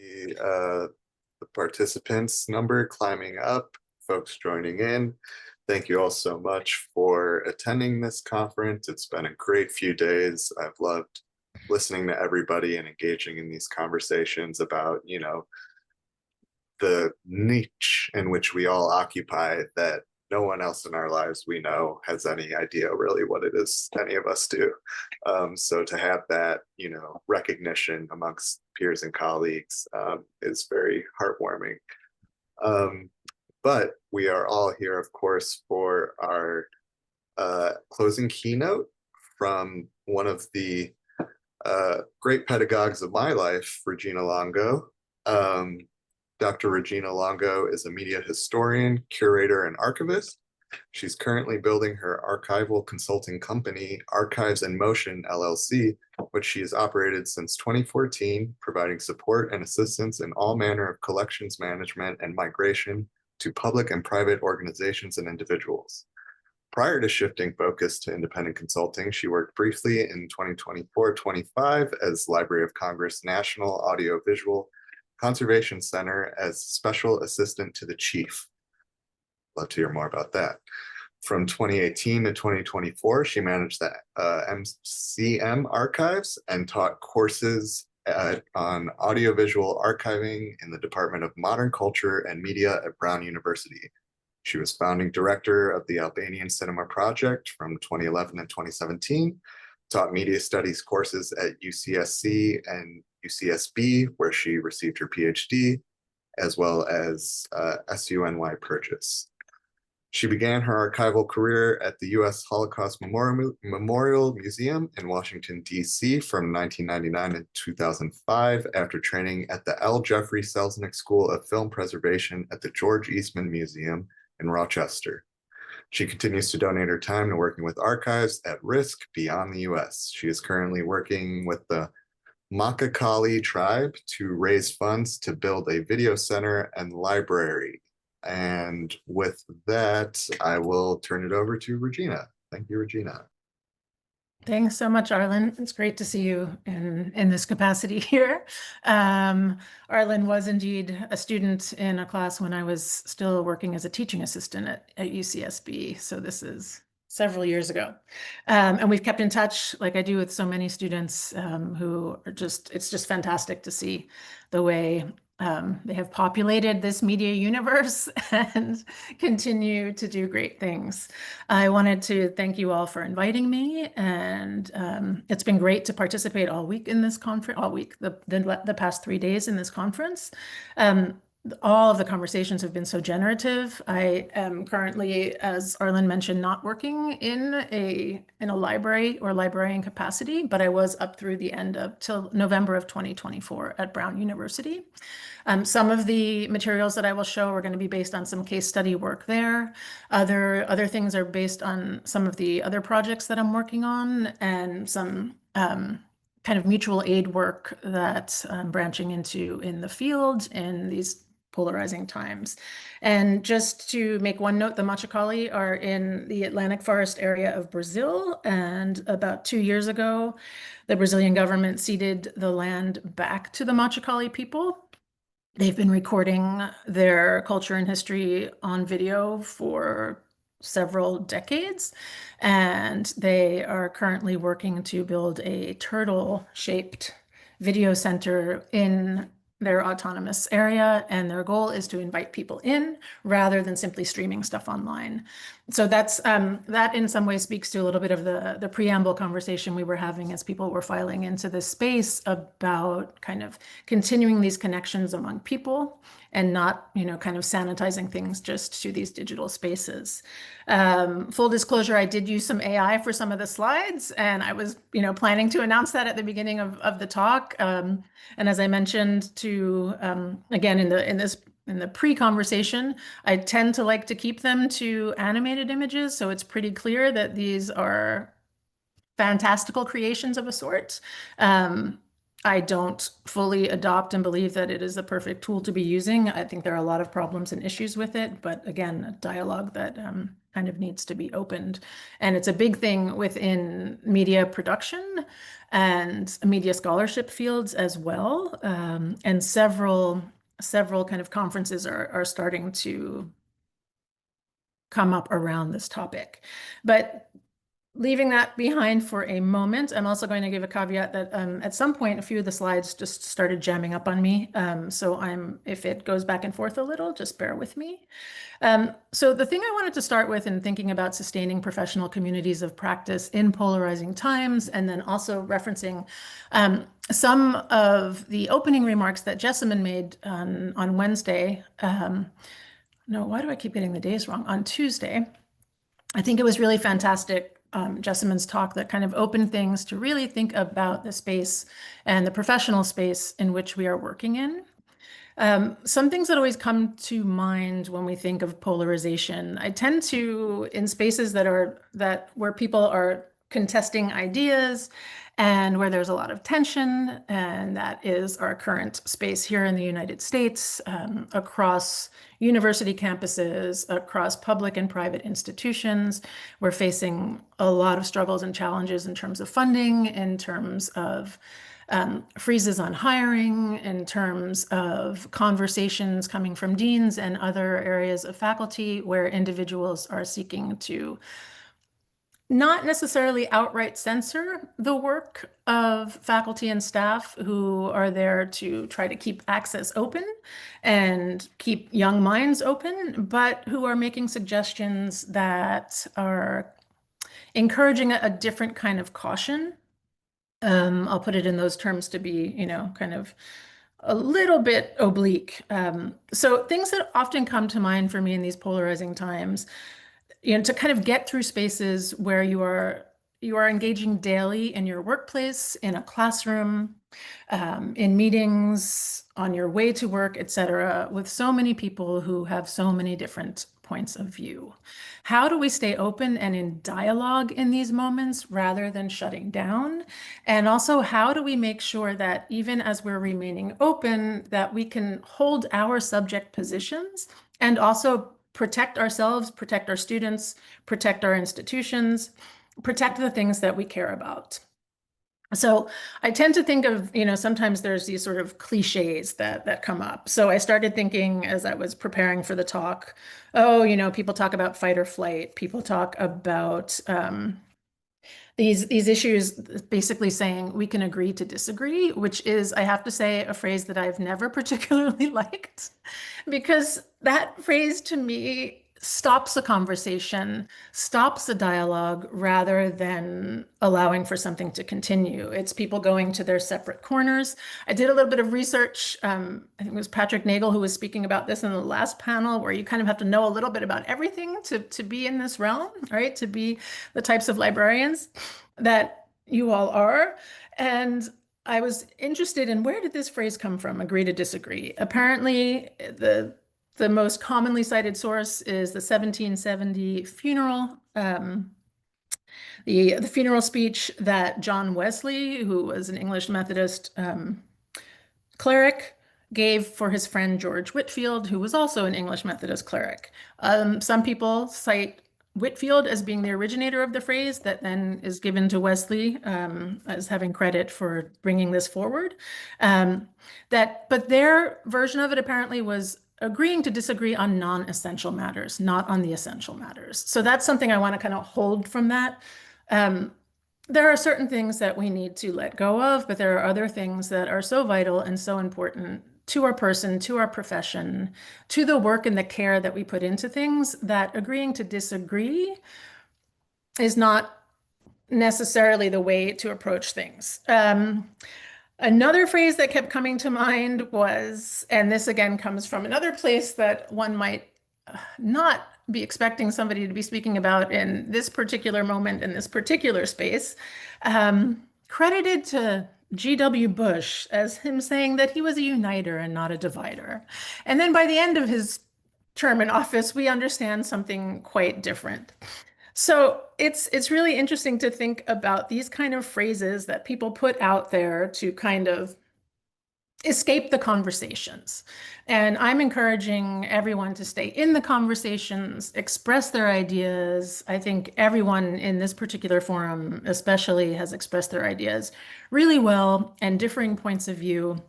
The participants number climbing up, folks joining in. Thank you all so much for attending this conference. It's been a great few days. I've loved listening to everybody and engaging in these conversations about, the niche in which we all occupy that no one else in our lives we know has any idea really what it is any of us do. So to have that, recognition amongst peers and colleagues is very heartwarming. But we are all here, of course, for our closing keynote from one of the great pedagogues of my life, Regina Longo. Dr. Regina Longo is a media historian, curator, and archivist. She's currently building her archival consulting company, Archives in Motion, LLC, which she has operated since 2014, providing support and assistance in all manner of collections management and migration to public and private organizations and individuals. Prior to shifting focus to independent consulting, she worked briefly in 2024-25 as Library of Congress National Audiovisual Conservation Center as Special Assistant to the Chief. Love to hear more about that. From 2018 to 2024, she managed the MCM archives and taught courses on audiovisual archiving in the Department of Modern Culture and Media at Brown University. She was founding director of the Albanian Cinema Project from 2011 and 2017, taught media studies courses at UCSC and UCSB, where she received her PhD, as well as SUNY Purchase. She began her archival career at the U.S. Holocaust Memorial Museum in Washington, D.C. from 1999 to 2005 after training at the L. Jeffrey Selznick School of Film Preservation at the George Eastman Museum in Rochester. She continues to donate her time to working with archives at risk beyond the U.S. She is currently working with the Makakali tribe to raise funds to build a video center and library. And with that, I will turn it over to Regina. Thank you, Regina. Thanks so much, Arlen. It's great to see you in this capacity here. Arlen was indeed a student in a class when I was still working as a teaching assistant at UCSB. So this is several years ago. And we've kept in touch like I do with so many students who are it's just fantastic to see the way they have populated this media universe and continue to do great things. I wanted to thank you all for inviting me, and it's been great to participate all week in this conference, the past 3 days in this conference. All of the conversations have been so generative. I am currently, as Arlen mentioned, not working in a library or librarian capacity, but I was up through the end of till November of 2024 at Brown University. Some of the materials that I will show are going to be based on some case study work there. Other things are based on some of the other projects that I'm working on and some kind of mutual aid work that I'm branching into in the field in these polarizing times. And just to make one note, the Machacali are in the Atlantic Forest area of Brazil. And about 2 years ago, the Brazilian government ceded the land back to the Machacali people. They've been recording their culture and history on video for several decades, and they are currently working to build a turtle-shaped video center in their autonomous area, and their goal is to invite people in rather than simply streaming stuff online. So that's that in some ways speaks to a little bit of the preamble conversation we were having as people were filing into this space about kind of continuing these connections among people and not, kind of sanitizing things just to these digital spaces. Full disclosure, I did use some AI for some of the slides, and I was, planning to announce that at the beginning of the talk. And as I mentioned again, in the pre-conversation, I tend to like to keep them to animated images, so it's pretty clear that these are fantastical creations of a sort. I don't fully adopt and believe that it is a perfect tool to be using. I think there are a lot of problems and issues with it, but again, a dialogue that kind of needs to be opened. And it's a big thing within media production and media scholarship fields as well. And several kind of conferences are starting to come up around this topic. But leaving that behind for a moment, I'm also going to give a caveat that at some point, a few of the slides just started jamming up on me. So if it goes back and forth a little, just bear with me. So the thing I wanted to start with in thinking about sustaining professional communities of practice in polarizing times, and then also referencing some of the opening remarks that Jessamine made on Wednesday. No, why do I keep getting the days wrong? On Tuesday. I think it was really fantastic, Jessamine's talk that kind of opened things to really think about the space and the professional space in which we are working in. Some things that always come to mind when we think of polarization, I tend to, in spaces where people are contesting ideas and where there's a lot of tension, and that is our current space here in the United States, across university campuses, across public and private institutions. We're facing a lot of struggles and challenges in terms of funding, in terms of freezes on hiring, in terms of conversations coming from deans and other areas of faculty where individuals are seeking to not necessarily outright censor the work of faculty and staff who are there to try to keep access open and keep young minds open, but who are making suggestions that are encouraging a different kind of caution. I'll put it in those terms to be, kind of a little bit oblique. So things that often come to mind for me in these polarizing times, to kind of get through spaces where you are engaging daily in your workplace, in a classroom, in meetings, on your way to work, etc., with so many people who have so many different points of view. How do we stay open and in dialogue in these moments rather than shutting down? And also, how do we make sure that even as we're remaining open, that we can hold our subject positions and also protect ourselves, protect our students, protect our institutions, protect the things that we care about? So I tend to think of, sometimes there's these sort of cliches that come up. So I started thinking as I was preparing for the talk, people talk about fight or flight. People talk about these issues, basically saying we can agree to disagree, which is, I have to say, a phrase that I've never particularly liked, because that phrase to me stops a conversation, stops a dialogue, rather than allowing for something to continue. It's people going to their separate corners. I did a little bit of research. I think it was Patrick Nagel who was speaking about this in the last panel, where you kind of have to know a little bit about everything to be in this realm, right? To be the types of librarians that you all are. And I was interested in, where did this phrase come from, agree to disagree? Apparently, the most commonly cited source is the 1770 funeral, the funeral speech that John Wesley, who was an English Methodist cleric, gave for his friend George Whitefield, who was also an English Methodist cleric. Some people cite Whitefield as being the originator of the phrase that then is given to Wesley as having credit for bringing this forward. But their version of it apparently was agreeing to disagree on non-essential matters, not on the essential matters. So that's something I want to kind of hold from that. There are certain things that we need to let go of, but there are other things that are so vital and so important to our person, to our profession, to the work and the care that we put into things, that agreeing to disagree is not necessarily the way to approach things. Another phrase that kept coming to mind was, and this again comes from another place that one might not be expecting somebody to be speaking about in this particular moment, in this particular space, credited to G.W. Bush as him saying that he was a uniter and not a divider. And then by the end of his term in office, we understand something quite different. So it's really interesting to think about these kind of phrases that people put out there to kind of escape the conversations. And I'm encouraging everyone to stay in the conversations, express their ideas. I think everyone in this particular forum especially has expressed their ideas really well and differing points of view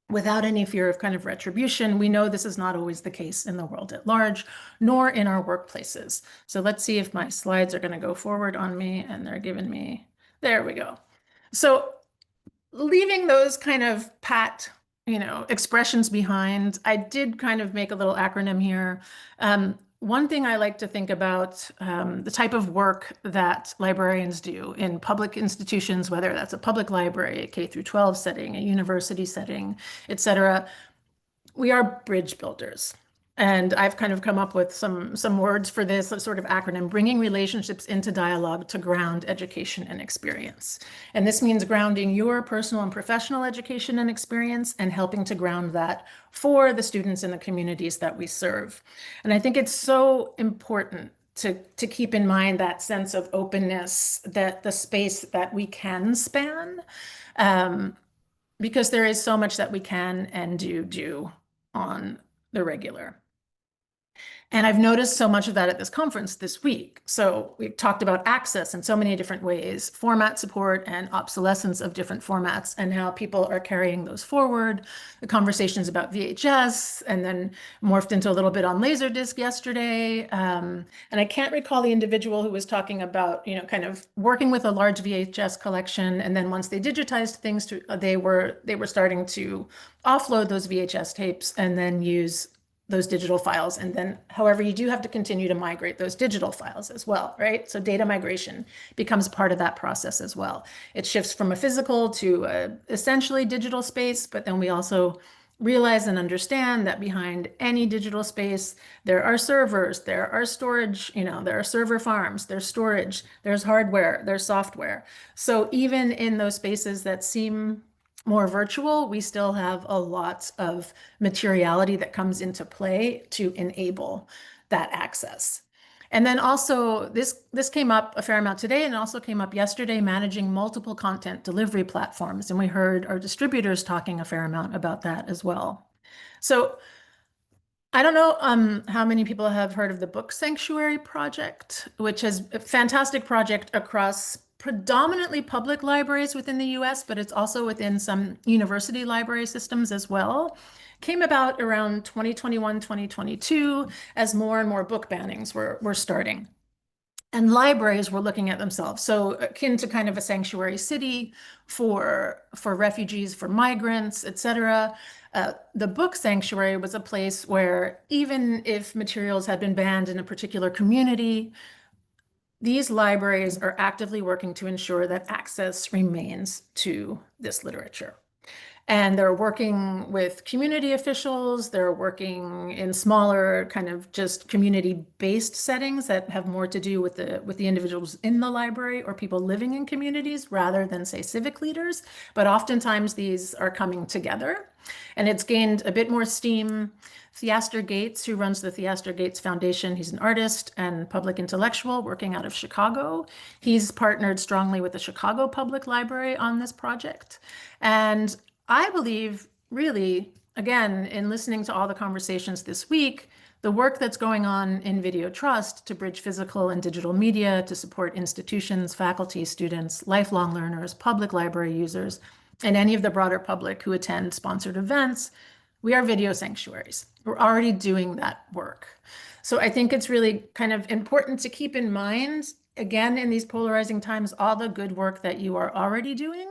without any fear of kind of retribution. We know this is not always the case in the world at large, nor in our workplaces. So let's see if my slides are going to go forward on me, and they're giving me, there we go. So leaving those kind of pat, expressions behind, I did kind of make a little acronym here. One thing I like to think about, the type of work that librarians do in public institutions, whether that's a public library, a K through 12 setting, a university setting, et cetera. We are bridge builders. And I've kind of come up with some words for this sort of acronym: bringing relationships into dialogue to ground education and experience. And this means grounding your personal and professional education and experience and helping to ground that for the students in the communities that we serve. And I think it's so important to keep in mind that sense of openness, that the space that we can span, because there is so much that we can and do on the regular. And I've noticed so much of that at this conference this week. So we've talked about access in so many different ways, format support and obsolescence of different formats, and how people are carrying those forward. The conversations about VHS, and then morphed into a little bit on Laserdisc yesterday. And I can't recall the individual who was talking about, kind of working with a large VHS collection, and then once they digitized things, they were starting to offload those VHS tapes and then use those digital files. And then, however, you do have to continue to migrate those digital files as well, right? So data migration becomes part of that process as well. It shifts from a physical to essentially digital space, but then we also realize and understand that behind any digital space, there are servers, there are storage, there are server farms, there's storage, there's hardware, there's software. So even in those spaces that seem more virtual, we still have a lot of materiality that comes into play to enable that access. And then also this came up a fair amount today, and also came up yesterday, managing multiple content delivery platforms. And we heard our distributors talking a fair amount about that as well. So I don't know how many people have heard of the Book Sanctuary Project, which is a fantastic project across predominantly public libraries within the US, but it's also within some university library systems as well. Came about around 2021, 2022, as more and more book bannings were starting. And libraries were looking at themselves, so akin to kind of a sanctuary city for refugees, for migrants, et cetera. The Book Sanctuary was a place where, even if materials had been banned in a particular community, these libraries are actively working to ensure that access remains to this literature. And they're working with community officials. They're working in smaller kind of just community-based settings that have more to do with the individuals in the library or people living in communities rather than, say, civic leaders. But oftentimes these are coming together, and it's gained a bit more steam. Theaster Gates, who runs the Theaster Gates Foundation, he's an artist and public intellectual working out of Chicago. He's partnered strongly with the Chicago Public Library on this project. And I believe, really, again, in listening to all the conversations this week, the work that's going on in Video Trust to bridge physical and digital media to support institutions, faculty, students, lifelong learners, public library users, and any of the broader public who attend sponsored events, we are video sanctuaries. We're already doing that work. So I think it's really kind of important to keep in mind, again, in these polarizing times, all the good work that you are already doing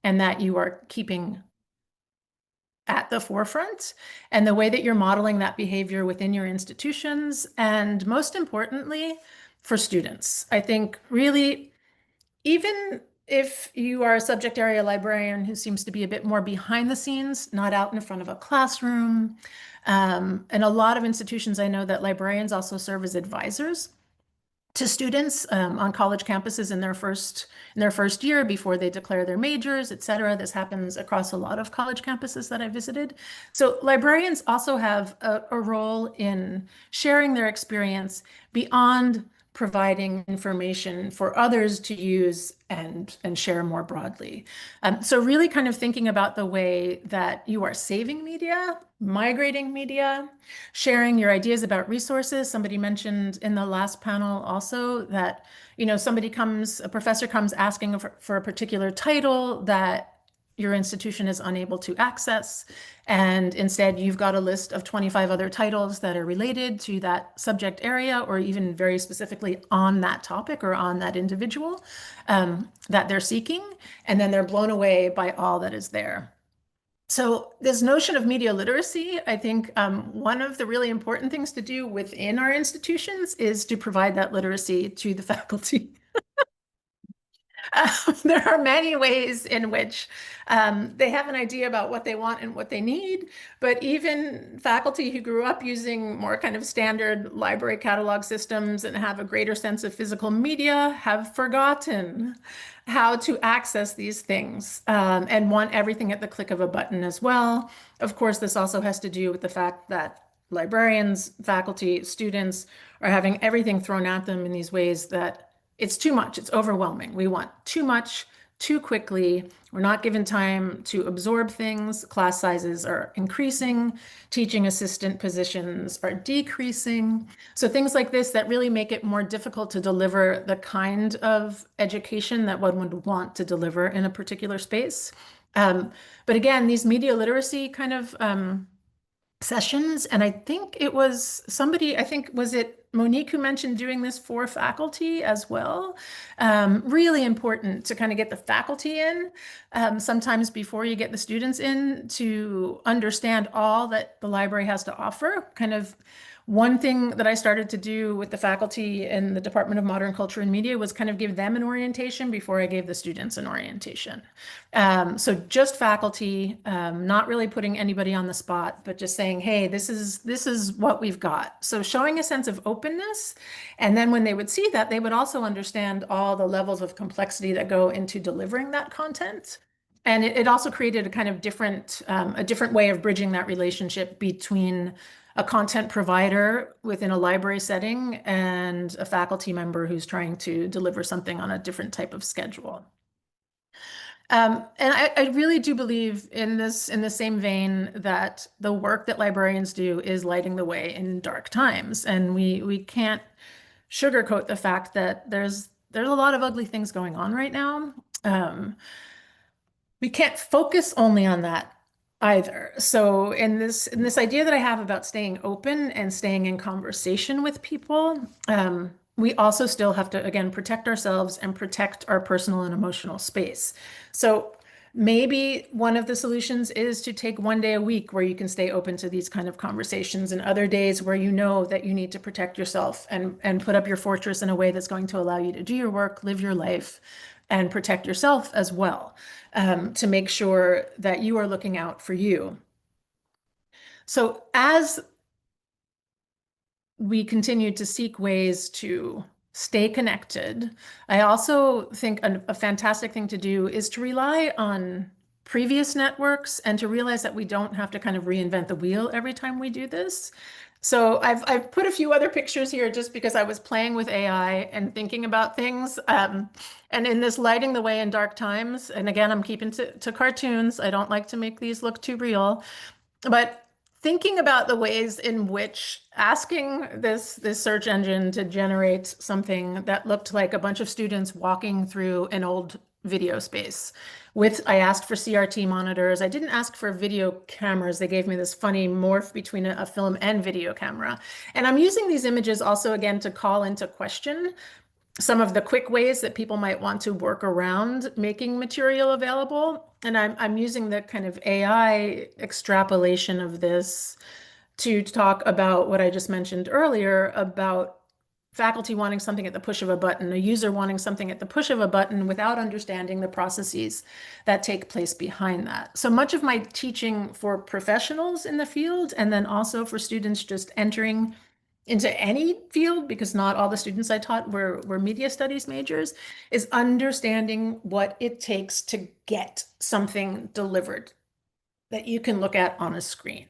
and that you are keeping at the forefront, and the way that you're modeling that behavior within your institutions, and most importantly, for students. I think really, even if you are a subject area librarian who seems to be a bit more behind the scenes, not out in front of a classroom, and a lot of institutions, I know that librarians also serve as advisors to students on college campuses in their first year before they declare their majors, et cetera. This happens across a lot of college campuses that I visited. So librarians also have a role in sharing their experience beyond providing information for others to use and share more broadly. So really kind of thinking about the way that you are saving media, migrating media, sharing your ideas about resources. Somebody mentioned in the last panel also that, a professor comes asking for a particular title that your institution is unable to access. And instead, you've got a list of 25 other titles that are related to that subject area, or even very specifically on that topic or on that individual that they're seeking. And then they're blown away by all that is there. So this notion of media literacy, I think one of the really important things to do within our institutions is to provide that literacy to the faculty. There are many ways in which they have an idea about what they want and what they need, but even faculty who grew up using more kind of standard library catalog systems and have a greater sense of physical media have forgotten how to access these things and want everything at the click of a button as well. Of course, this also has to do with the fact that librarians, faculty, students are having everything thrown at them in these ways that it's too much. It's overwhelming. We want too much, too quickly. We're not given time to absorb things. Class sizes are increasing. Teaching assistant positions are decreasing. So things like this that really make it more difficult to deliver the kind of education that one would want to deliver in a particular space. But again, these media literacy kind of sessions, and I think it was somebody, I think, was it Monique who mentioned doing this for faculty as well? Really important to kind of get the faculty in, sometimes before you get the students in, to understand all that the library has to offer. Kind of one thing that I started to do with the faculty in the Department of Modern Culture and Media was kind of give them an orientation before I gave the students an orientation. So just faculty, not really putting anybody on the spot, but just saying, hey, this is what we've got. So showing a sense of openness. And then when they would see that, they would also understand all the levels of complexity that go into delivering that content. And it also created a kind of a different way of bridging that relationship between a content provider within a library setting and a faculty member who's trying to deliver something on a different type of schedule. And I really do believe in the same vein that the work that librarians do is lighting the way in dark times. And we can't sugarcoat the fact that there's a lot of ugly things going on right now. We can't focus only on that either. So in this idea that I have about staying open and staying in conversation with people, we also still have to, again, protect ourselves and protect our personal and emotional space. So maybe one of the solutions is to take one day a week where you can stay open to these kind of conversations, and other days where you know that you need to protect yourself and put up your fortress in a way that's going to allow you to do your work, live your life, and protect yourself as well, to make sure that you are looking out for you. So as we continue to seek ways to stay connected, I also think a fantastic thing to do is to rely on previous networks and to realize that we don't have to kind of reinvent the wheel every time we do this. So I've put a few other pictures here just because I was playing with AI and thinking about things. And in this lighting the way in dark times, and again, I'm keeping to cartoons. I don't like to make these look too real, but thinking about the ways in which asking this search engine to generate something that looked like a bunch of students walking through an old video space I asked for CRT monitors. I didn't ask for video cameras. They gave me this funny morph between a film and video camera. And I'm using these images also, again, to call into question some of the quick ways that people might want to work around making material available. And I'm using the kind of AI extrapolation of this to talk about what I just mentioned earlier about faculty wanting something at the push of a button, a user wanting something at the push of a button without understanding the processes that take place behind that. So much of my teaching for professionals in the field, and then also for students just entering into any field, because not all the students I taught were media studies majors, is understanding what it takes to get something delivered that you can look at on a screen.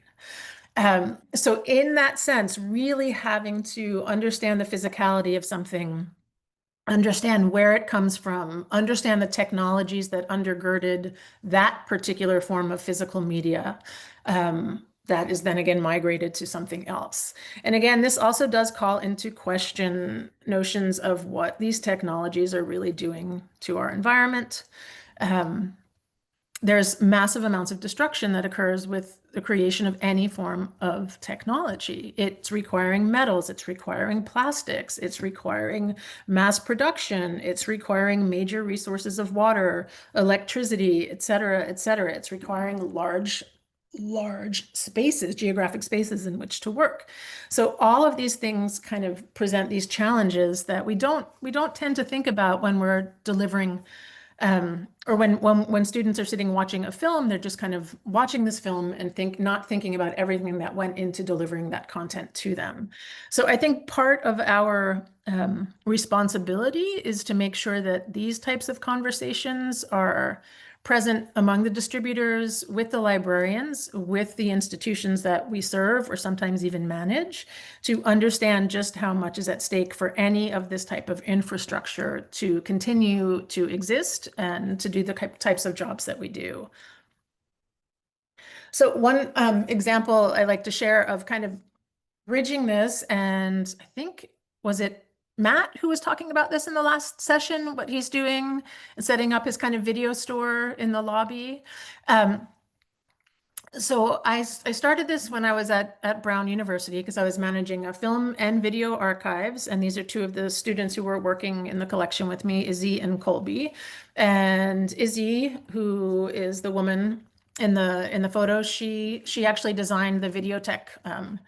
So in that sense, really having to understand the physicality of something, understand where it comes from, understand the technologies that undergirded that particular form of physical media, that is then again migrated to something else. And again, this also does call into question notions of what these technologies are really doing to our environment. There's massive amounts of destruction that occurs with the creation of any form of technology. It's requiring metals, it's requiring plastics, it's requiring mass production, it's requiring major resources of water, electricity, et cetera, et cetera. It's requiring large spaces, geographic spaces in which to work. So all of these things kind of present these challenges that we don't tend to think about when we're delivering or when students are sitting watching a film, they're just kind of watching this film and not thinking about everything that went into delivering that content to them. So I think part of our responsibility is to make sure that these types of conversations are present among the distributors, with the librarians, with the institutions that we serve or sometimes even manage, to understand just how much is at stake for any of this type of infrastructure to continue to exist and to do the types of jobs that we do. So one example I like to share of kind of bridging this, and I think, was it Matt who was talking about this in the last session, what he's doing and setting up his kind of video store in the lobby. So I started this when I was at Brown University because I was managing a film and video archives. And these are two of the students who were working in the collection with me, Izzy and Colby. And Izzy, who is the woman in the photo, she actually designed the Videotech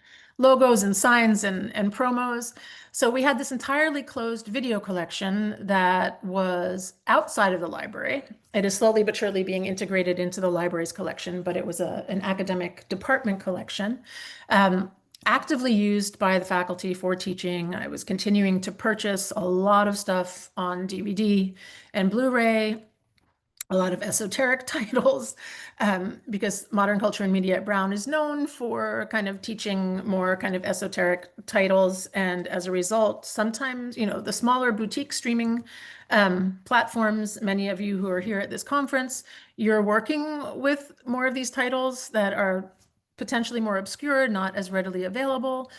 logos and signs and promos. So we had this entirely closed video collection that was outside of the library. It is slowly but surely being integrated into the library's collection, but it was an academic department collection, actively used by the faculty for teaching. I was continuing to purchase a lot of stuff on DVD and Blu-ray, a lot of esoteric titles, because modern culture and media at Brown is known for kind of teaching more kind of esoteric titles. And as a result, sometimes, the smaller boutique streaming platforms, many of you who are here at this conference, you're working with more of these titles that are potentially more obscure, not as readily available.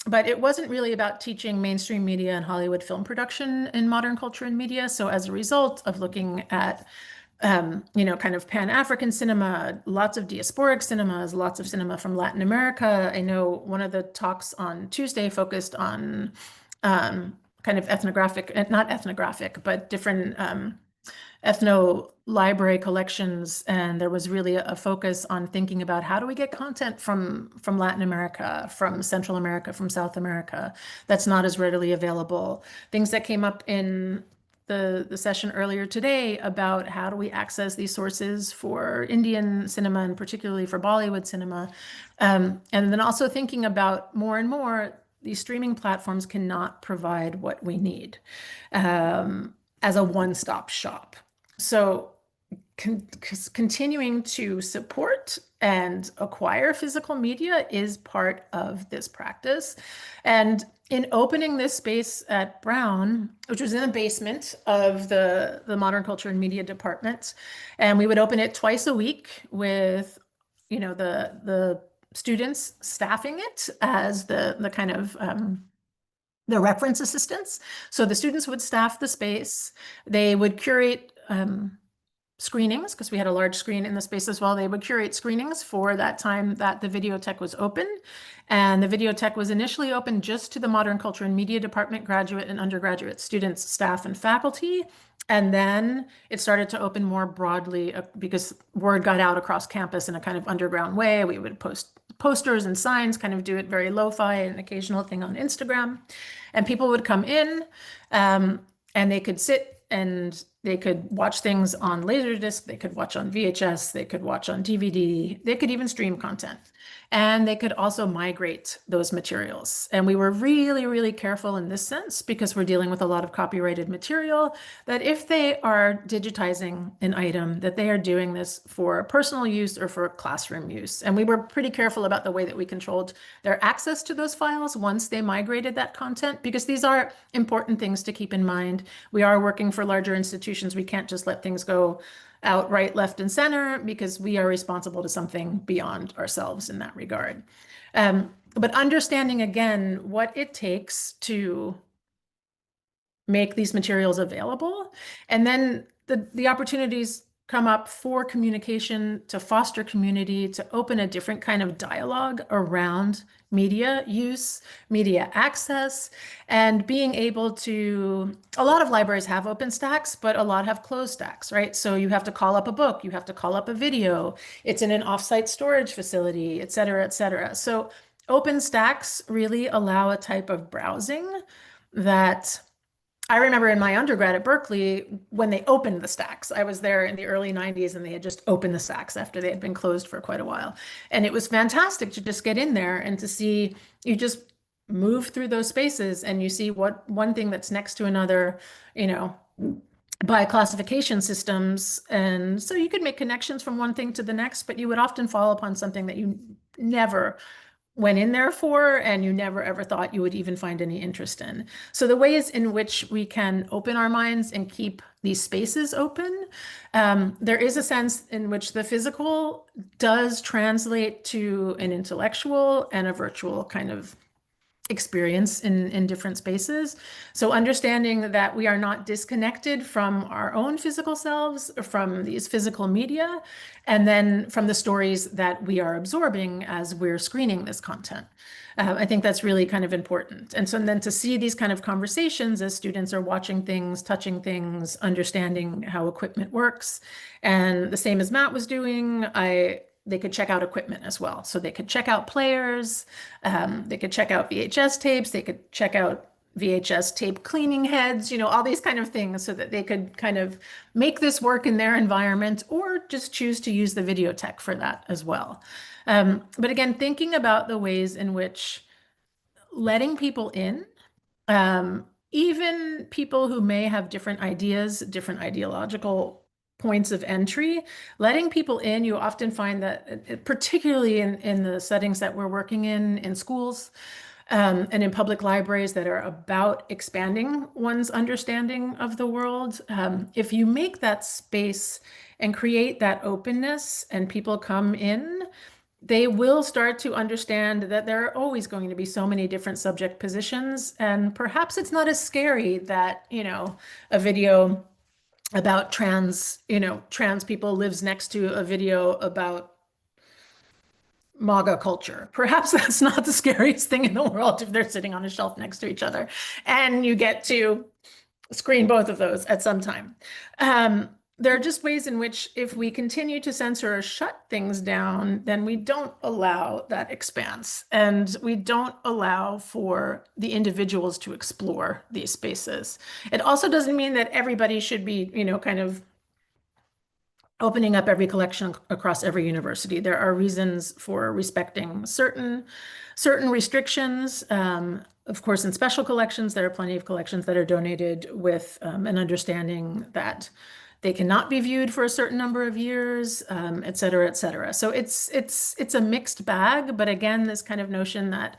But it wasn't really about teaching mainstream media and Hollywood film production in modern culture and media. So as a result of looking at, kind of Pan-African cinema, lots of diasporic cinemas, lots of cinema from Latin America. I know one of the talks on Tuesday focused on kind of not ethnographic, but different ethno library collections, and there was really a focus on thinking about how do we get content from Latin America, from Central America, from South America that's not as readily available. Things that came up in the session earlier today about how do we access these sources for Indian cinema and particularly for Bollywood cinema, and then also thinking about more and more these streaming platforms cannot provide what we need as a one-stop shop. So continuing to support and acquire physical media is part of this practice. And in opening this space at Brown, which was in the basement of the Modern Culture and Media department, and we would open it twice a week with, the students staffing it as the kind of the reference assistants. So the students would staff the space. They would curate screenings, because we had a large screen in the space as well. They would curate screenings for that time that the Videotech was open. And the Videotech was initially open just to the Modern Culture and Media department graduate and undergraduate students, staff, and faculty. And then it started to open more broadly because word got out across campus in a kind of underground way. We would post posters and signs, kind of do it very lo-fi, an occasional thing on Instagram. And people would come in and they could sit and they could watch things on Laserdisc, they could watch on VHS, they could watch on DVD, they could even stream content. And they could also migrate those materials. And we were really, really careful in this sense because we're dealing with a lot of copyrighted material, that if they are digitizing an item, that they are doing this for personal use or for classroom use. And we were pretty careful about the way that we controlled their access to those files once they migrated that content, because these are important things to keep in mind. We are working for larger institutions. We can't just let things go out, right, left, and center, because we are responsible to something beyond ourselves in that regard. But understanding, again, what it takes to make these materials available, and then the opportunities come up for communication, to foster community, to open a different kind of dialogue around media use, media access, and being able to, a lot of libraries have open stacks, but a lot have closed stacks, right? So you have to call up a book, you have to call up a video, it's in an offsite storage facility, et cetera, et cetera. So open stacks really allow a type of browsing that I remember in my undergrad at Berkeley, when they opened the stacks, I was there in the early 90s and they had just opened the stacks after they had been closed for quite a while. And it was fantastic to just get in there and to see, you just move through those spaces and you see what one thing that's next to another, you know, by classification systems. And so you could make connections from one thing to the next, but you would often fall upon something that you never went in there for, and you never ever thought you would even find any interest in. So the ways in which we can open our minds and keep these spaces open, there is a sense in which the physical does translate to an intellectual and a virtual kind of experience in different spaces. So understanding that we are not disconnected from our own physical selves, from these physical media, and then from the stories that we are absorbing as we're screening this content. I think that's really kind of important. And so then to see these kind of conversations as students are watching things, touching things, understanding how equipment works. And the same as Matt was doing, they could check out equipment as well. So they could check out players, they could check out VHS tapes, they could check out VHS tape cleaning heads, all these kind of things, so that they could kind of make this work in their environment, or just choose to use the video tech for that as well. But again, thinking about the ways in which letting people in, even people who may have different ideas, different ideological points of entry, letting people in, you often find that, particularly in the settings that we're working in schools, and in public libraries that are about expanding one's understanding of the world, if you make that space and create that openness and people come in, they will start to understand that there are always going to be so many different subject positions. And perhaps it's not as scary that, a video about trans people lives next to a video about MAGA culture. Perhaps that's not the scariest thing in the world if they're sitting on a shelf next to each other and you get to screen both of those at some time. There are just ways in which, if we continue to censor or shut things down, then we don't allow that expanse, and we don't allow for the individuals to explore these spaces. It also doesn't mean that everybody should be, kind of opening up every collection across every university. There are reasons for respecting certain restrictions. Of course, in special collections, there are plenty of collections that are donated with an understanding that they cannot be viewed for a certain number of years, et cetera, et cetera. So it's a mixed bag, but again, this kind of notion that,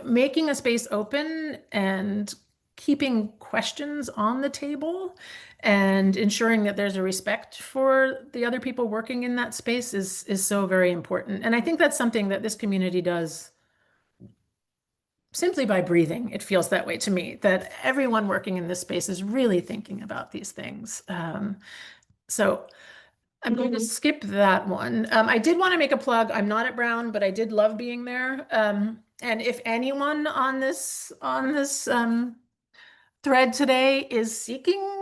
making a space open and keeping questions on the table and ensuring that there's a respect for the other people working in that space is so very important. And I think that's something that this community does simply by breathing. It feels that way to me, that everyone working in this space is really thinking about these things. So I'm going to skip that one. I did want to make a plug. I'm not at Brown, but I did love being there. And if anyone on this thread today is seeking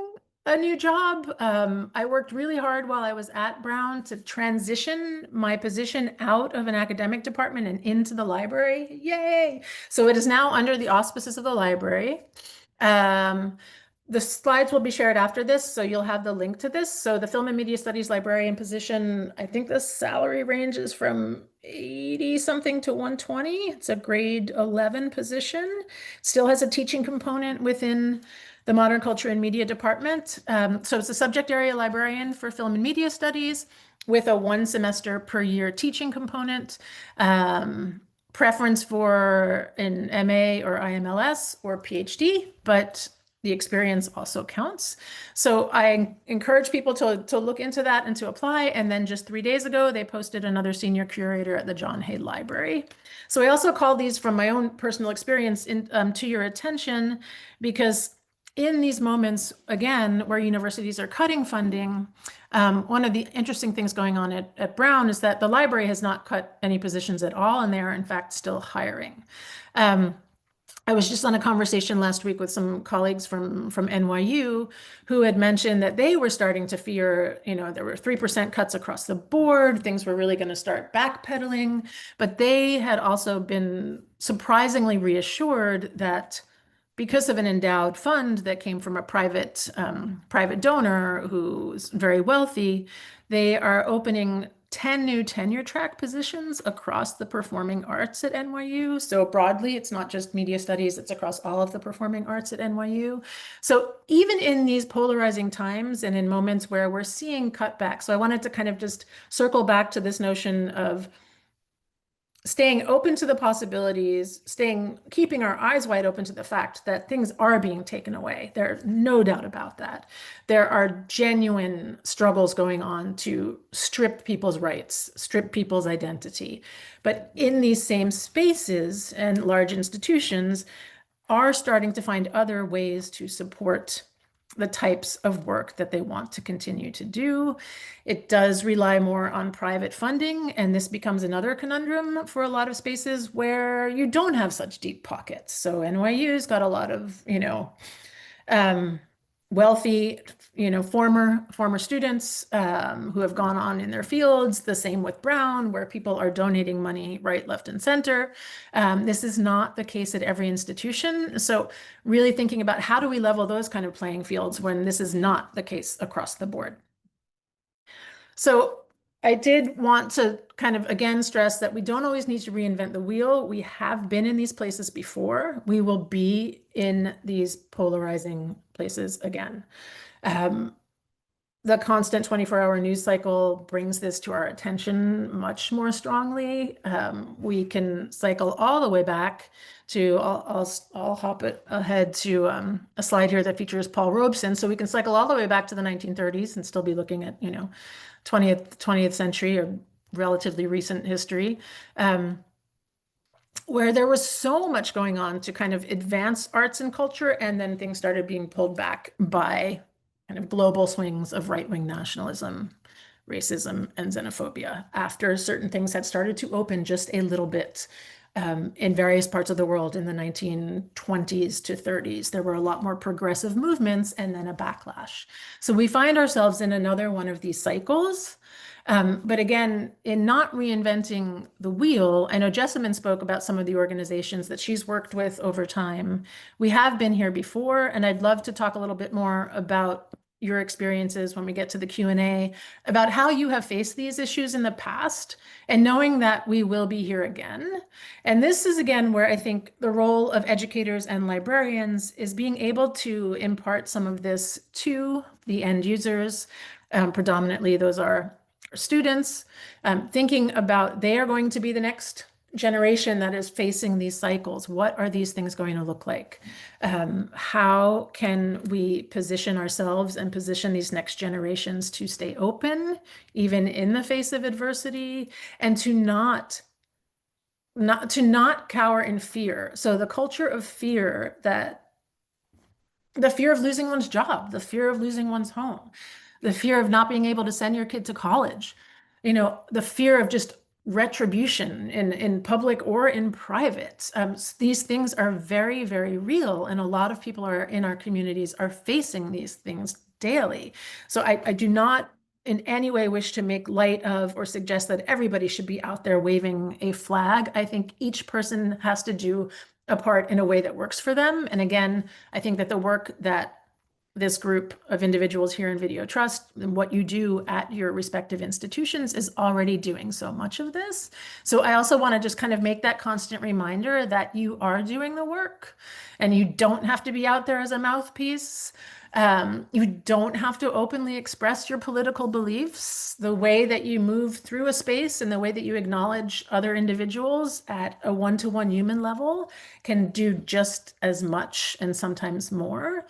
a new job, I worked really hard while I was at Brown to transition my position out of an academic department and into the library. Yay! So it is now under the auspices of the library. The slides will be shared after this, so you'll have the link to this. So the Film and Media Studies librarian position, I think the salary range is from 80 something to 120. It's a grade 11 position. Still has a teaching component within the Modern Culture and Media department. So it's a subject area librarian for film and media studies with a 1 semester per year teaching component. Preference for an MA or IMLS or PhD, but the experience also counts. So I encourage people to look into that and to apply. And then just 3 days ago, they posted another senior curator at the John Hay Library. So I also call these from my own personal experience to your attention, because in these moments, again, where universities are cutting funding, one of the interesting things going on at Brown is that the library has not cut any positions at all, and they are in fact still hiring. I was just on a conversation last week with some colleagues from NYU who had mentioned that they were starting to fear, there were 3% cuts across the board, things were really going to start backpedaling, but they had also been surprisingly reassured that because of an endowed fund that came from a private donor who's very wealthy, they are opening 10 new tenure track positions across the performing arts at NYU. So broadly, it's not just media studies, it's across all of the performing arts at NYU. So even in these polarizing times and in moments where we're seeing cutbacks, so I wanted to kind of just circle back to this notion of staying open to the possibilities, keeping our eyes wide open to the fact that things are being taken away. There's no doubt about that. There are genuine struggles going on to strip people's rights, strip people's identity. But in these same spaces and large institutions are starting to find other ways to support the types of work that they want to continue to do. It does rely more on private funding, and this becomes another conundrum for a lot of spaces where you don't have such deep pockets. So NYU's got a lot of, wealthy, former students who have gone on in their fields. The same with Brown, where people are donating money right, left, and center. This is not the case at every institution. So really thinking about how do we level those kind of playing fields when this is not the case across the board. So I did want to kind of again stress that we don't always need to reinvent the wheel. We have been in these places before. We will be in these polarizing places again. The constant 24-hour news cycle brings this to our attention much more strongly. We can cycle all the way back to, I'll hop it ahead to a slide here that features Paul Robeson. So we can cycle all the way back to the 1930s and still be looking at, 20th century or relatively recent history, where there was so much going on to kind of advance arts and culture, and then things started being pulled back by kind of global swings of right-wing nationalism, racism, and xenophobia after certain things had started to open just a little bit in various parts of the world in the 1920s to 30s. There were a lot more progressive movements and then a backlash. So we find ourselves in another one of these cycles. But again, in not reinventing the wheel, I know Jessamine spoke about some of the organizations that she's worked with over time. We have been here before, and I'd love to talk a little bit more about your experiences when we get to the Q&A, about how you have faced these issues in the past, and knowing that we will be here again. And this is, again, where I think the role of educators and librarians is being able to impart some of this to the end users. Predominantly, those are students, thinking about they are going to be the next generation that is facing these cycles. What are these things going to look like? How can we position ourselves and position these next generations to stay open, even in the face of adversity, and to not cower in fear? So the culture of fear, the fear of losing one's job, the fear of losing one's home, the fear of not being able to send your kid to college, the fear of just retribution in public or in private. These things are very, very real. And a lot of people in our communities are facing these things daily. So I do not in any way wish to make light of or suggest that everybody should be out there waving a flag. I think each person has to do a part in a way that works for them. And again, I think that the work that this group of individuals here in Video Trust and what you do at your respective institutions is already doing so much of this. So I also want to just kind of make that constant reminder that you are doing the work and you don't have to be out there as a mouthpiece. You don't have to openly express your political beliefs. The way that you move through a space and the way that you acknowledge other individuals at a one-to-one human level can do just as much and sometimes more.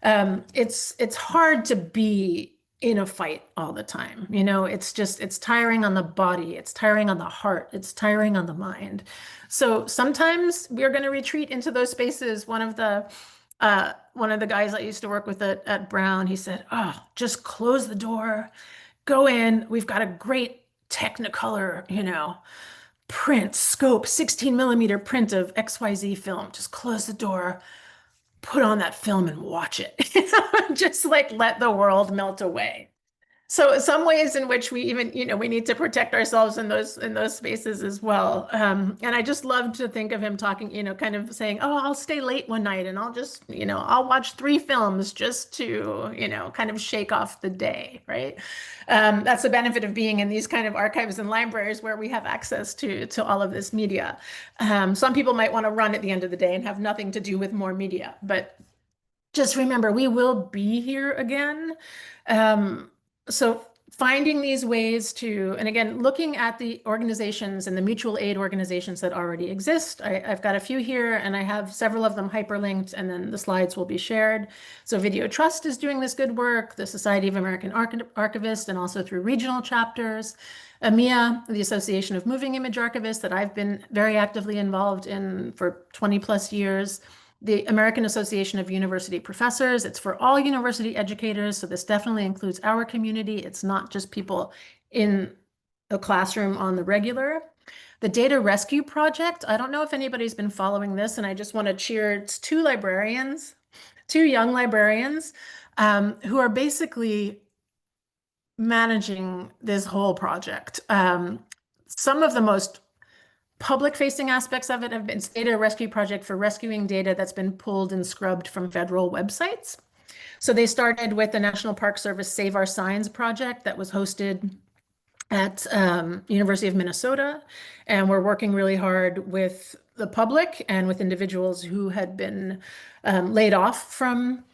It's hard to be in a fight all the time. You know, it's tiring on the body, it's tiring on the heart, it's tiring on the mind. So sometimes we're going to retreat into those spaces. One of the guys I used to work with at Brown, he said, "Oh, just close the door, go in. We've got a great Technicolor, print, scope, 16 millimeter print of XYZ film. Just close the door, put on that film and watch it." Just like let the world melt away. So some ways in which we even, we need to protect ourselves in those spaces as well. And I just love to think of him talking, kind of saying, "Oh, I'll stay late one night and I'll just, I'll watch 3 films just to, kind of shake off the day," right? That's the benefit of being in these kind of archives and libraries where we have access to all of this media. Some people might want to run at the end of the day and have nothing to do with more media, but just remember, we will be here again. So finding these ways to, and again, looking at the organizations and the mutual aid organizations that already exist. I've got a few here and I have several of them hyperlinked, and then the slides will be shared. So Video Trust is doing this good work, the Society of American Archivists, and also through regional chapters. AMIA, the Association of Moving Image Archivists, that I've been very actively involved in for 20 plus years. The American Association of University Professors. It's for all university educators, so this definitely includes our community. It's not just people in a classroom on the regular. The Data Rescue Project, I don't know if anybody's been following this, and I just want to cheer. It's 2 librarians, 2 young librarians, who are basically managing this whole project. Some of the most public-facing aspects of it have been Data Rescue Project for rescuing data that's been pulled and scrubbed from federal websites. So they started with the National Park Service Save Our Signs project that was hosted at University of Minnesota. And we're working really hard with the public and with individuals who had been laid off from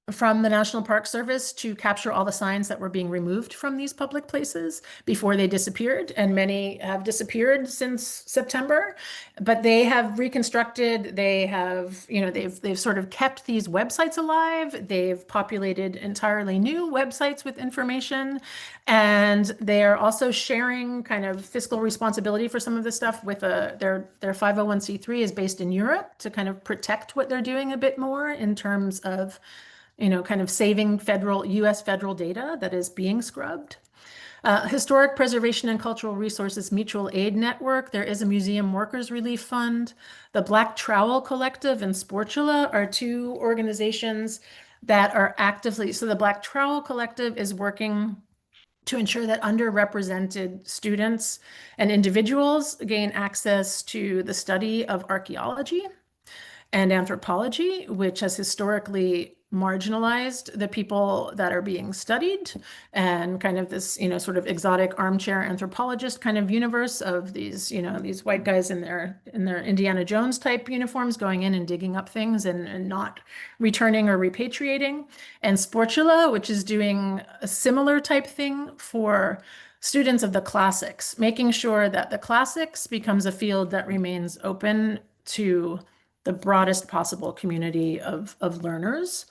the National Park Service to capture all the signs that were being removed from these public places before they disappeared. And many have disappeared since September, but they have reconstructed, they have, they've sort of kept these websites alive. They've populated entirely new websites with information. And they are also sharing kind of fiscal responsibility for some of this stuff with their 501c3 is based in Europe to kind of protect what they're doing a bit more in terms of kind of saving U.S. federal data that is being scrubbed. Historic Preservation and Cultural Resources Mutual Aid Network. There is a Museum Workers Relief Fund. The Black Trowel Collective and Sportula are 2 organizations that are actively, so the Black Trowel Collective is working to ensure that underrepresented students and individuals gain access to the study of archaeology and anthropology, which has historically marginalized the people that are being studied, and kind of this, sort of exotic armchair anthropologist kind of universe of these, these white guys in their Indiana Jones type uniforms going in and digging up things and not returning or repatriating. And Sportula, which is doing a similar type thing for students of the classics, making sure that the classics becomes a field that remains open to the broadest possible community of learners.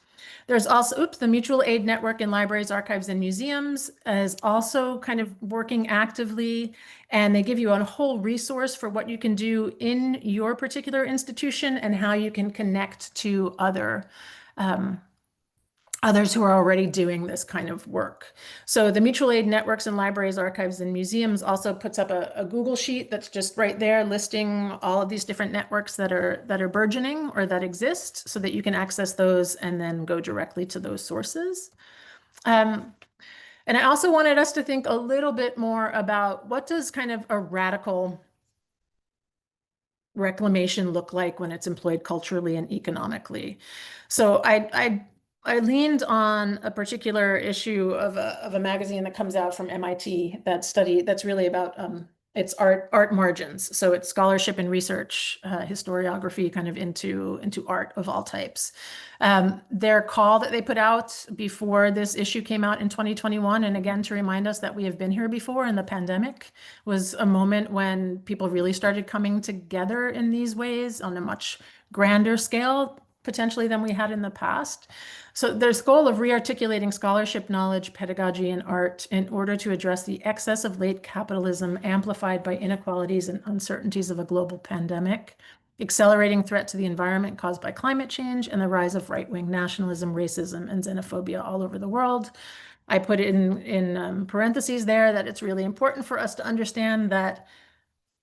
There's also, the Mutual Aid Network in Libraries, Archives, and Museums is also kind of working actively, and they give you a whole resource for what you can do in your particular institution and how you can connect to others who are already doing this kind of work. So the Mutual Aid Networks in Libraries, Archives, and Museums also puts up a Google sheet that's just right there listing all of these different networks that are burgeoning or that exist, so that you can access those and then go directly to those sources. And I also wanted us to think a little bit more about what does kind of a radical reclamation look like when it's employed culturally and economically. So I I leaned on a particular issue of a magazine that comes out from MIT that's really about it's art margins. So it's scholarship and research, historiography kind of into art of all types. Their call that they put out before this issue came out in 2021, and again to remind us that we have been here before in the pandemic, was a moment when people really started coming together in these ways on a much grander scale potentially than we had in the past. So there's goal of rearticulating scholarship, knowledge, pedagogy, and art in order to address the excess of late capitalism amplified by inequalities and uncertainties of a global pandemic, accelerating threat to the environment caused by climate change, and the rise of right-wing nationalism, racism, and xenophobia all over the world. I put in parentheses there that it's really important for us to understand that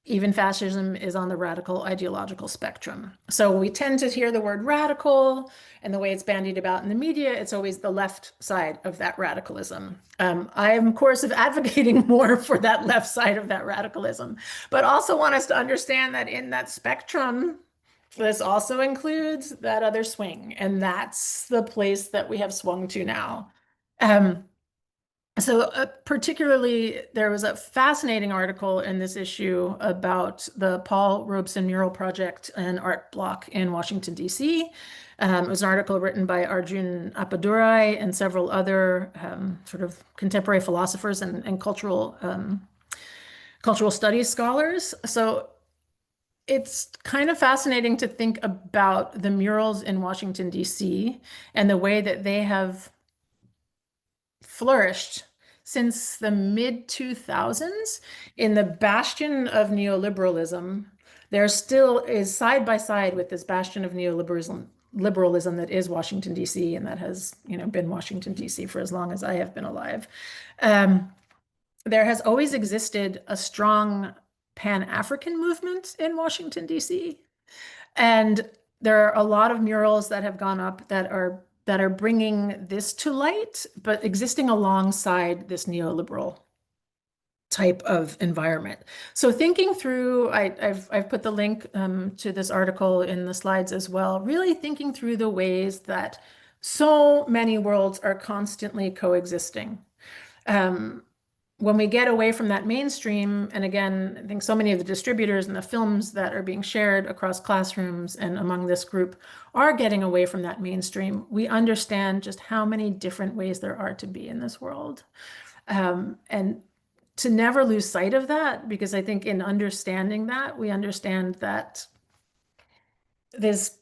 even fascism is on the radical ideological spectrum. So we tend to hear the word radical, and the way it's bandied about in the media, it's always the left side of that radicalism. I am, of course, advocating more for that left side of that radicalism, but also want us to understand that in that spectrum, this also includes that other swing, and that's the place that we have swung to now. So particularly, there was a fascinating article in this issue about the Paul Robeson mural project and art block in Washington, D.C. It was an article written by Arjun Appadurai and several other sort of contemporary philosophers and cultural studies scholars. So it's kind of fascinating to think about the murals in Washington, D.C. and the way that they have flourished since the mid 2000s in the bastion of neoliberalism. There still is side by side with this bastion of neoliberalism that is Washington, D.C., and that has, been Washington, D.C. for as long as I have been alive. There has always existed a strong Pan-African movement in Washington, D.C. And there are a lot of murals that have gone up that are bringing this to light, but existing alongside this neoliberal type of environment. So thinking through, I've put the link to this article in the slides as well, really thinking through the ways that so many worlds are constantly coexisting. When we get away from that mainstream, and again, I think so many of the distributors and the films that are being shared across classrooms and among this group are getting away from that mainstream, we understand just how many different ways there are to be in this world. And to never lose sight of that, because I think in understanding that, we understand that this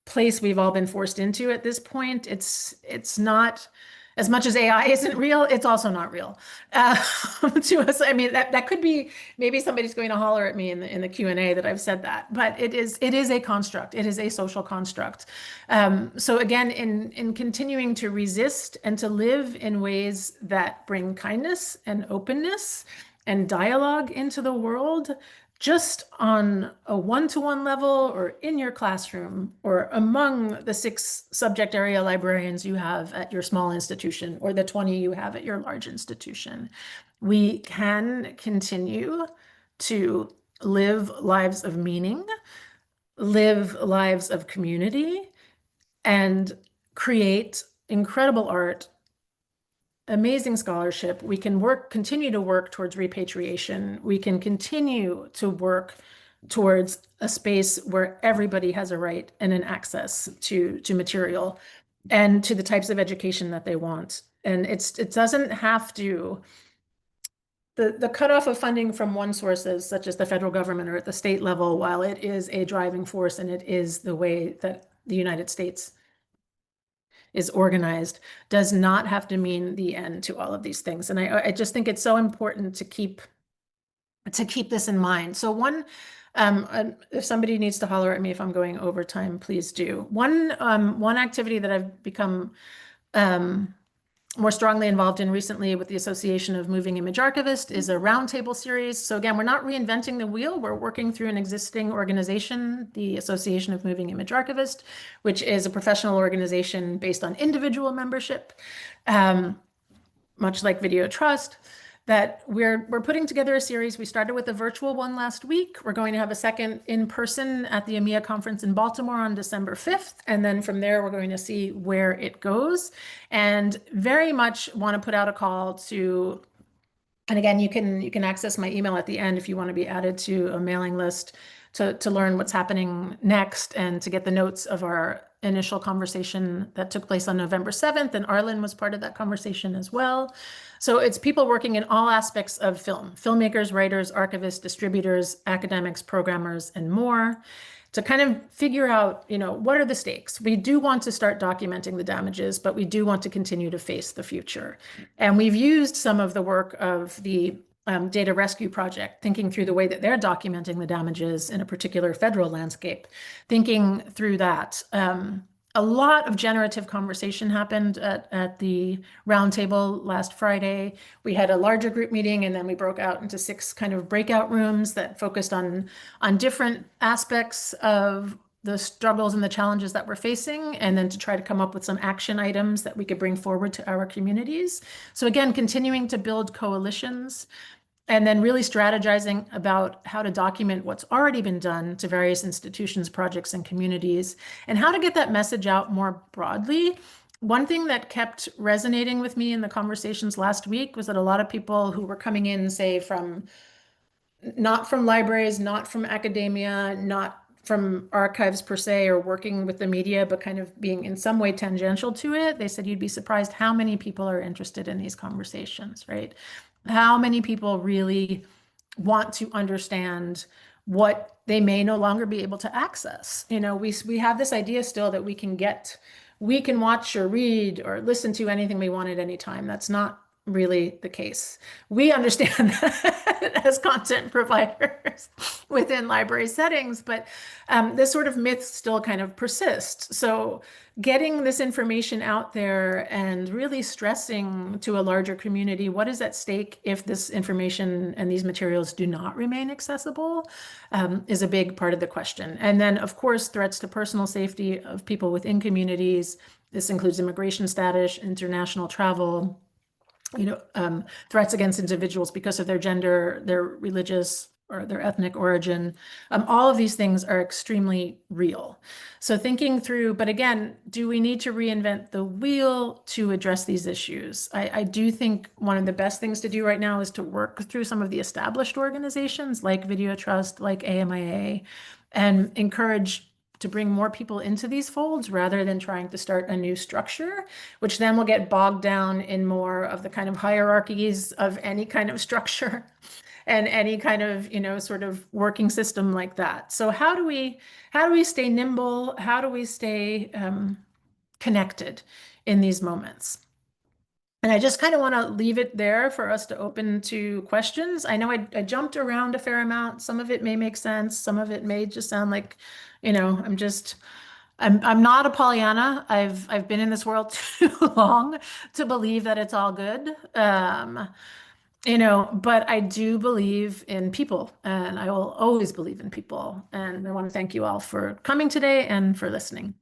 place we've all been forced into at this point, it's not, as much as AI isn't real, it's also not real to us. I mean, that could be, maybe somebody's going to holler at me in the Q&A that I've said that, but it is a construct. It is a social construct. So again, in continuing to resist and to live in ways that bring kindness and openness and dialogue into the world, just on a one-to-one level or in your classroom or among the 6 subject area librarians you have at your small institution or the 20 you have at your large institution, we can continue to live lives of meaning, live lives of community, and create incredible art, amazing scholarship. We can continue to work towards repatriation. We can continue to work towards a space where everybody has a right and an access to material and to the types of education that they want. And it doesn't have to, the cutoff of funding from one sources, such as the federal government or at the state level, while it is a driving force and it is the way that the United States is organized, does not have to mean the end to all of these things. And I just think it's so important to keep this in mind. So one, if somebody needs to holler at me if I'm going over time, please do. One activity that I've become more strongly involved in recently with the Association of Moving Image Archivists is a roundtable series. So again, we're not reinventing the wheel. We're working through an existing organization, the Association of Moving Image Archivists, which is a professional organization based on individual membership, much like Video Trust. that we're putting together a series. We started with a virtual one last week. We're going to have a second in person at the EMEA conference in Baltimore on December 5th. And then from there, we're going to see where it goes. And very much want to put out a call to, and again, you can access my email at the end if you want to be added to a mailing list to learn what's happening next and to get the notes of our initial conversation that took place on November 7th. And Arlen was part of that conversation as well. So it's people working in all aspects of film, filmmakers, writers, archivists, distributors, academics, programmers, and more, to kind of figure out, what are the stakes? We do want to start documenting the damages, but we do want to continue to face the future. And we've used some of the work of the Data Rescue Project, thinking through the way that they're documenting the damages in a particular federal landscape, thinking through that. A lot of generative conversation happened at the roundtable last Friday. We had a larger group meeting, and then we broke out into 6 kind of breakout rooms that focused on different aspects of the struggles and the challenges that we're facing, and then to try to come up with some action items that we could bring forward to our communities. So again, continuing to build coalitions, and then really strategizing about how to document what's already been done to various institutions, projects, and communities, and how to get that message out more broadly. One thing that kept resonating with me in the conversations last week was that a lot of people who were coming in, say, not from libraries, not from academia, not from archives per se, or working with the media, but kind of being in some way tangential to it, they said you'd be surprised how many people are interested in these conversations, right? How many people really want to understand what they may no longer be able to access. We have this idea still that we can watch or read or listen to anything we want at any time. That's not really the case. We understand that as content providers within library settings, but this sort of myth still kind of persists. So getting this information out there and really stressing to a larger community what is at stake if this information and these materials do not remain accessible is a big part of the question. And then, of course, threats to personal safety of people within communities. This includes immigration status, international travel, threats against individuals because of their gender, their religious or their ethnic origin. All of these things are extremely real. So thinking through, but again, do we need to reinvent the wheel to address these issues? I do think one of the best things to do right now is to work through some of the established organizations like Video Trust, like AMIA, and encourage to bring more people into these folds rather than trying to start a new structure, which then will get bogged down in more of the kind of hierarchies of any kind of structure and any kind of, sort of working system like that. So how do we stay nimble? How do we stay connected in these moments? And I just kind of want to leave it there for us to open to questions. I know I jumped around a fair amount. Some of it may make sense. Some of it may just sound like, I'm not a Pollyanna. I've been in this world too long to believe that it's all good. But I do believe in people, and I will always believe in people. And I want to thank you all for coming today and for listening.